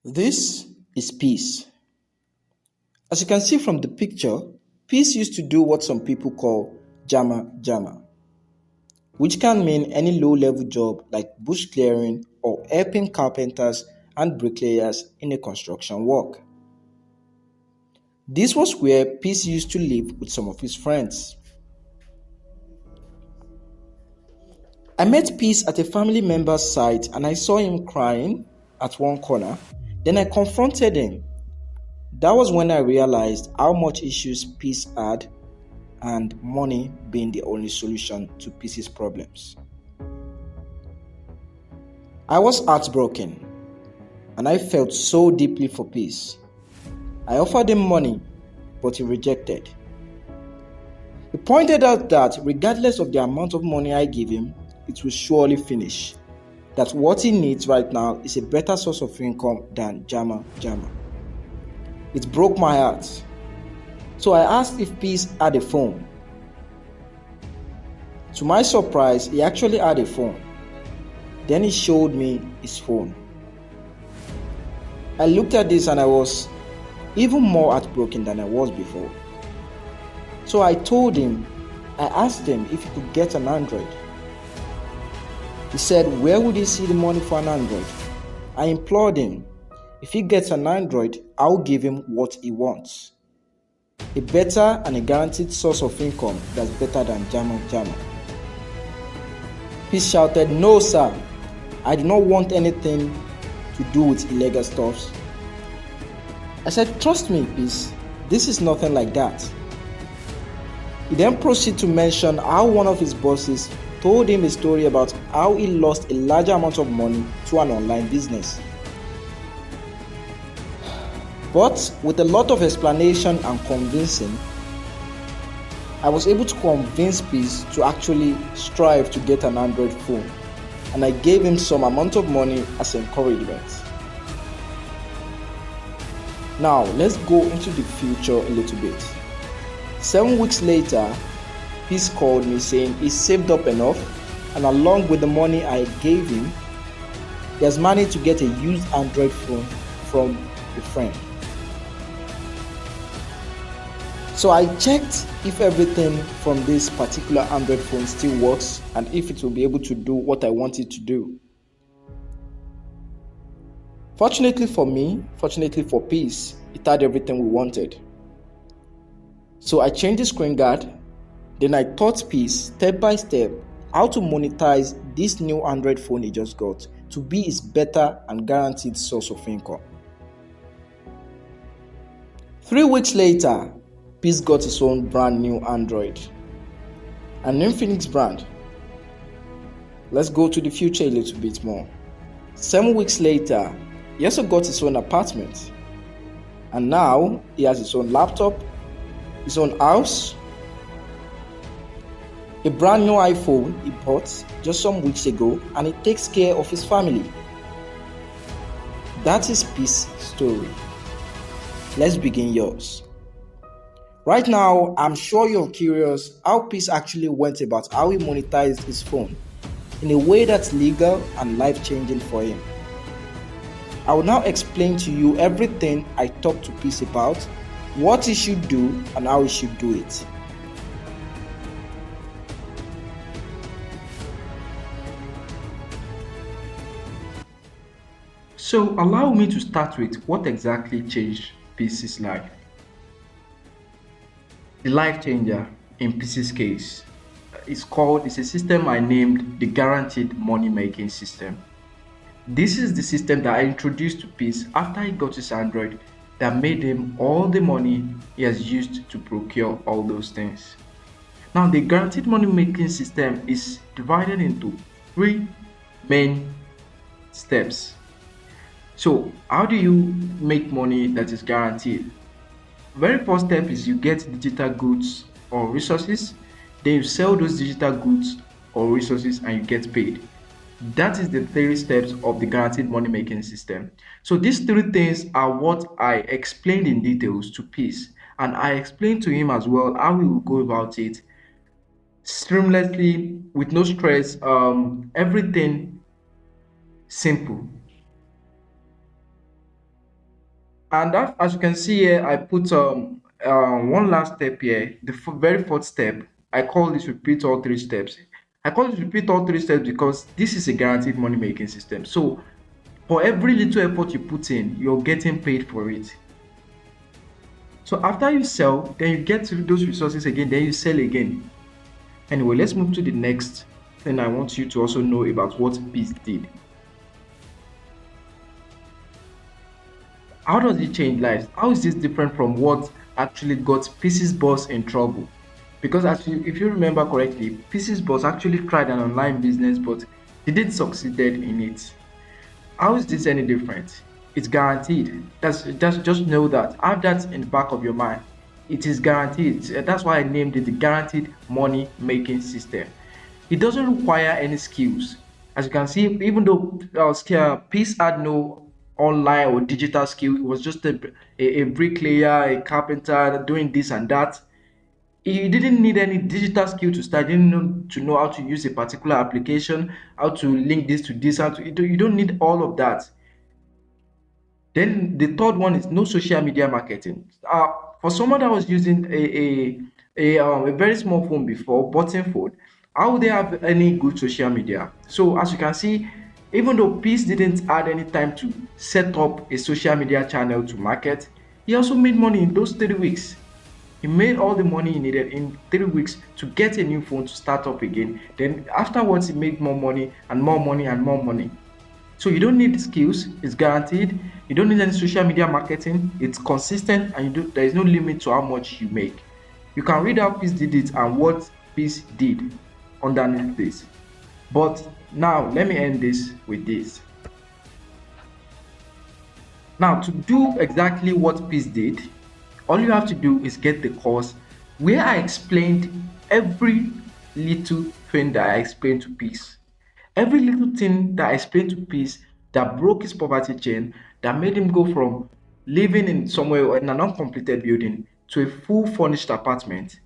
This is peace. As you can see from the picture, peace used to do what some people call jama, which can mean any low-level job like bush clearing or helping carpenters and bricklayers in a construction work. This was where Peace used to live with some of his friends. I met Peace at a family member's site and I saw him crying at one corner. Then I confronted him. That was when I realized how much issues Peace had and money being the only solution to Peace's problems. I was heartbroken and I felt so deeply for Peace. I offered him money, but he rejected. He pointed out that regardless of the amount of money I give him, it will surely finish. That what he needs right now is a better source of income than jama. It broke my heart. So I asked if Peace had a phone. To my surprise, he actually had a phone. Then he showed me his phone. I looked at this and I was even more heartbroken than I was before. So I asked him if he could get an Android. He said, where would he see the money for an Android? I implored him, if he gets an Android, I'll give him what he wants. A better and a guaranteed source of income that's better than jama. Peace shouted, no sir, I do not want anything to do with illegal stuffs. I said, trust me Peace, this is nothing like that. He then proceeded to mention how one of his bosses told him a story about how he lost a large amount of money to an online business. But with a lot of explanation and convincing, I was able to convince Peace to actually strive to get an Android phone, and I gave him some amount of money as encouragement. Now let's go into the future a little bit. 7 weeks later, Peace called me saying he saved up enough, and along with the money I gave him, he has managed to get a used Android phone from a friend. So I checked if everything from this particular Android phone still works and if it will be able to do what I want it to do. Fortunately for me, fortunately for Peace, it had everything we wanted. So I changed the screen guard. Then I taught Peace step by step how to monetize this new Android phone he just got to be his better and guaranteed source of income. 3 weeks later, Peace got his own brand new Android, an Infinix brand. Let's go to the future a little bit more. 7 weeks later, he also got his own apartment, and now he has his own laptop, his own house, a brand new iPhone he bought just some weeks ago, and he takes care of his family. That is Peace's story. Let's begin yours. Right now, I'm sure you're curious how Peace actually went about how he monetized his phone in a way that's legal and life-changing for him. I will now explain to you everything I talked to Peace about, what he should do and how he should do it. So allow me to start with what exactly changed Peace's life. The life changer in Peace's case is a system I named the Guaranteed Money Making System. This is the system that I introduced to Peace after he got his Android that made him all the money he has used to procure all those things. Now the Guaranteed Money Making System is divided into 3 main steps. So how do you make money that is guaranteed? Very first step is you get digital goods or resources, then you sell those digital goods or resources and you get paid. That is the 3 steps of the Guaranteed Money Making System. So these 3 things are what I explained in details to Peace, and I explained to him as well how we will go about it seamlessly with no stress, everything simple. And that, as you can see here, I put one last step here, the very fourth step. I call this repeat all three steps. I call this repeat all three steps because this is a guaranteed money making system. So for every little effort you put in, you're getting paid for it. So after you sell, then you get to those resources again, then you sell again. Anyway, let's move to the next thing I want you to also know about what Peace did. How does it change lives? How is this different from what actually got Peace's boss in trouble? Because if you remember correctly, Peace's boss actually tried an online business but didn't succeeded in it. How is this any different? It's guaranteed. That's just know that. Have that in the back of your mind. It is guaranteed. That's why I named it the guaranteed money making system. It doesn't require any skills. As you can see, even though Peace had no online or digital skill, it was just a bricklayer, a carpenter doing this and that. He didn't need any digital skill to start. He didn't know to know how to use a particular application, how to link this to this, you don't need all of that. Then the third one is no social media marketing. For someone that was using a very small phone before, button phone, how would they have any good social media? So as you can see, even though Peace didn't add any time to set up a social media channel to market, he also made money in those 3 weeks. He made all the money he needed in 3 weeks to get a new phone to start up again. Then afterwards, he made more money and more money and more money. So you don't need skills, it's guaranteed. You don't need any social media marketing, it's consistent, and there is no limit to how much you make. You can read how Peace did it and what Peace did underneath this. But now let me end this with this. Now to do exactly what Peace did, all you have to do is get the course where I explained every little thing that I explained to Peace. Every little thing that I explained to Peace that broke his poverty chain, that made him go from living in somewhere in an uncompleted building to a full furnished apartment.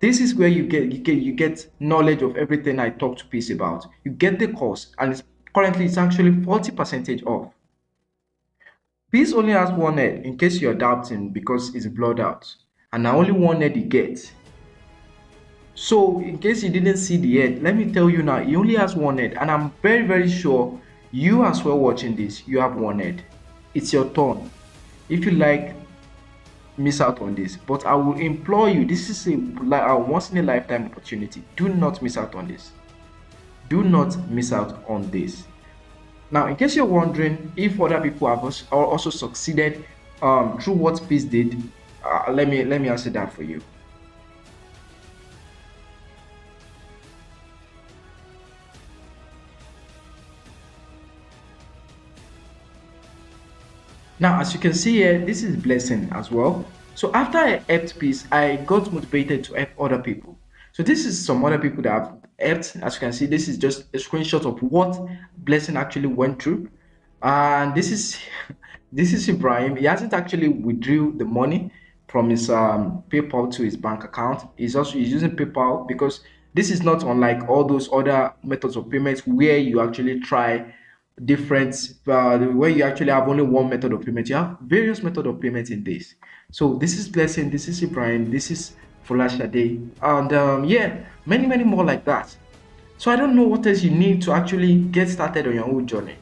This is where you get knowledge of everything I talked to Peace about. You get the course, and currently it's actually 40% off. Peace only has one head in case you're doubting because it's blurred out, and now only one head he gets. So in case you didn't see the head, let me tell you now, he only has one head, and I'm very very sure you as well watching this, you have one head. It's your turn. If you like, miss out on this, but I will implore you, this is a once in a lifetime opportunity. Do not miss out on this. Do not miss out on this. Now, in case you're wondering if other people have also succeeded through what Peace did, let me answer that for you. Now, as you can see here, this is Blessing as well. So after I helped Peace, I got motivated to help other people. So this is some other people that I've helped. As you can see, this is just a screenshot of what Blessing actually went through. And this is this is Ibrahim. He hasn't actually withdrew the money from his PayPal to his bank account. He's using PayPal because this is not unlike all those other methods of payments where you actually try different where you actually have only one method of payment. You have various method of payment in this. So this is Blessing, this is Ibrahim, this is Folashade, and yeah, many more like that. So I don't know what else you need to actually get started on your own journey.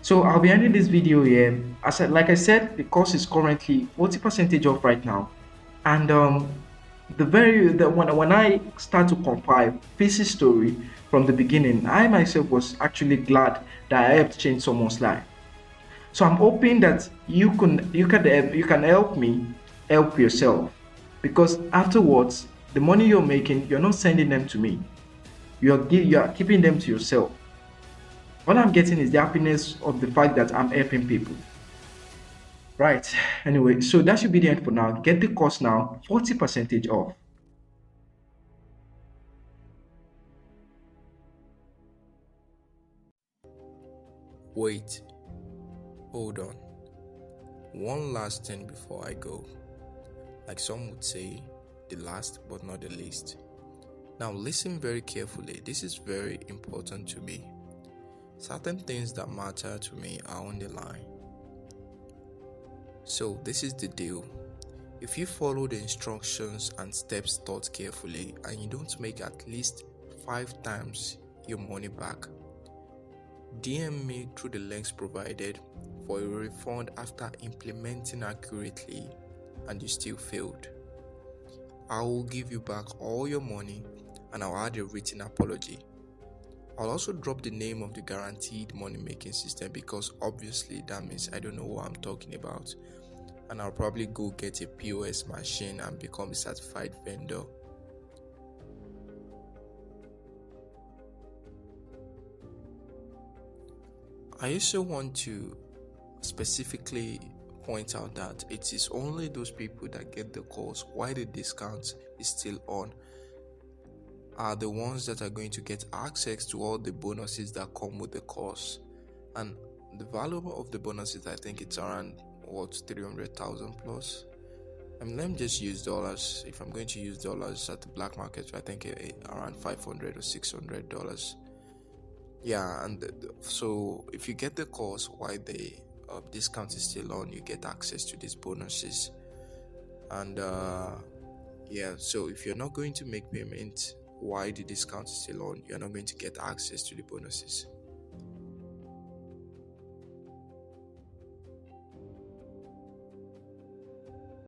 So I'll be ending this video here. Like I said, the course is currently 40% off right now, and when I start to compile Peace's story from the beginning, I myself was actually glad that I helped change someone's life. So I'm hoping that you can help me help yourself, because afterwards the money you're making, you're not sending them to me. You are keeping them to yourself. What I'm getting is the happiness of the fact that I'm helping people. Right. Anyway, so that should be the end for now. Get the course now, 40% off. Wait, hold on. One last thing before I go. Like some would say, the last but not the least. Now listen very carefully. This is very important to me. Certain things that matter to me are on the line. So, this is the deal. If you follow the instructions and steps taught carefully and you don't make at least 5 times your money back, DM me through the links provided for a refund after implementing accurately and you still failed. I will give you back all your money and I'll add a written apology. I'll also drop the name of the guaranteed money making system because obviously that means I don't know what I'm talking about, and I'll probably go get a POS machine and become a certified vendor. I also want to specifically point out that it is only those people that get the calls while the discount is still on are the ones that are going to get access to all the bonuses that come with the course. And the value of the bonuses, I think it's around 300,000 plus. Let me just use dollars. If I'm going to use dollars at the black market, I think around $500 or $600. Yeah, and so if you get the course while the discount is still on, you get access to these bonuses. And yeah, so if you're not going to make payment while the discount is still on, you're not going to get access to the bonuses.